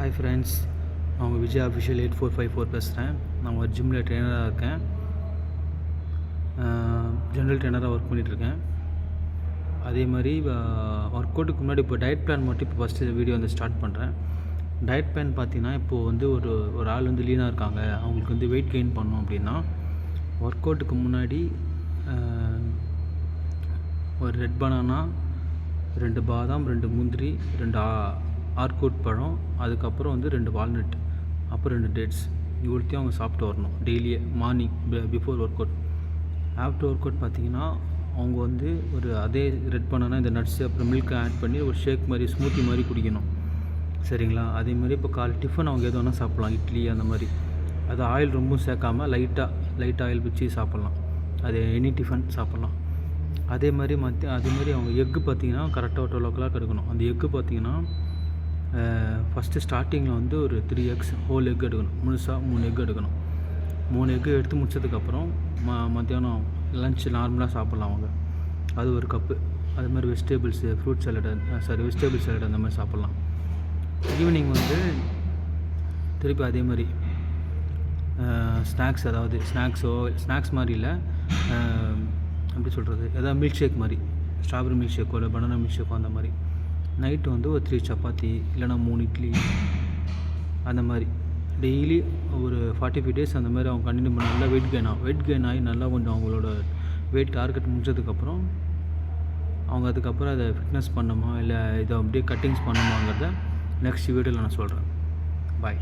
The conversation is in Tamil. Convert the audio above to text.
ஹாய் ஃப்ரெண்ட்ஸ், நான் உங்கள் விஜய் அஃபிஷியல் 8454 பேசுகிறேன். நான் ஒரு ஜிம்மில் ட்ரெயினராக இருக்கேன். ஜென்ரல் ட்ரெயினராக ஒர்க் பண்ணிகிட்ருக்கேன். அதே மாதிரி ஒர்க் அவுட்டுக்கு முன்னாடி இப்போ டயட் பிளான் மட்டும் இப்போ ஃபஸ்ட்டு வீடியோ வந்து ஸ்டார்ட் பண்ணுறேன். டயட் பிளான் பார்த்தீங்கன்னா, இப்போது வந்து ஒரு ஆள் வந்து லீனாக இருக்காங்க, அவங்களுக்கு வந்து வெயிட் கெயின் பண்ணணும் அப்படின்னா ஒர்க் அவுட்டுக்கு முன்னாடி ஒரு ரெட் பனானா, 2 பாதாம், 2 முந்திரி, 2 ஆர்கோட் பழம், அதுக்கப்புறம் வந்து 2 வால்நட், அப்புறம் 2 டேட்ஸ் இவ்வளோத்தையும் அவங்க சாப்பிட்டு வரணும் டெய்லியே morning before workout. After workout பார்த்திங்கன்னா அவங்க வந்து ஒரு அதே ரெட் பனானா இந்த நட்ஸு அப்புறம் மில்க் ஆட் பண்ணி ஒரு ஷேக் மாதிரி ஸ்மூத்தி மாதிரி குடிக்கணும், சரிங்களா? அதேமாதிரி இப்போ காலை டிஃபன் அவங்க எது வேணால் சாப்பிட்லாம், இட்லி அந்த மாதிரி. அது ஆயில் ரொம்ப சேர்க்காமல் லைட்டாக ஆயில் வச்சு சாப்பிட்லாம், அது எனி டிஃபன் சாப்பிட்லாம். அதே மாதிரி அவங்க எக்கு பார்த்திங்கன்னா கரெக்டாக 12 o'clock எடுக்கணும். அந்த எக்கு பார்த்திங்கன்னா ஃபஸ்ட்டு ஸ்டார்டிங்கில் வந்து ஒரு 3 eggs ஹோல் எக் எடுக்கணும், முழுசாக 3 எக் எடுக்கணும். 3 எக்கு எடுத்து முடிச்சதுக்கப்புறம் மத்தியானம் லன்ச் நார்மலாக சாப்பிட்லாம் அவங்க, அது ஒரு கப்பு. அது மாதிரி வெஜிடபிள்ஸ் சாலட் அந்த மாதிரி சாப்பிட்லாம். ஈவினிங் வந்து திருப்பி அதே மாதிரி ஸ்நாக்ஸ், அதாவது ஸ்நாக்ஸ் மாதிரி இல்லை, எப்படி சொல்கிறது, எதாவது மில்க் ஷேக் மாதிரி, ஸ்ட்ராபெரி மில்க் ஷேக்கோ இல்லை பனானா மில்க் ஷேக்கோ அந்த மாதிரி. நைட்டு வந்து ஒரு 3 சப்பாத்தி இல்லைனா 3 இட்லி அந்த மாதிரி டெய்லி ஒரு 45 days அந்த மாதிரி அவங்க கண்டினியூ பண்ண நல்லா வெயிட் கெயின் ஆகி நல்லா கொஞ்சம் அவங்களோட வெயிட் டார்கெட் முடிஞ்சதுக்கப்புறம் அவங்க அதுக்கப்புறம் அதை ஃபிட்னஸ் பண்ணணுமா இல்லை இதை அப்படியே கட்டிங்ஸ் பண்ணணுமாங்கிறத நெக்ஸ்ட் வீடியோவில் நான் சொல்கிறேன். பாய்.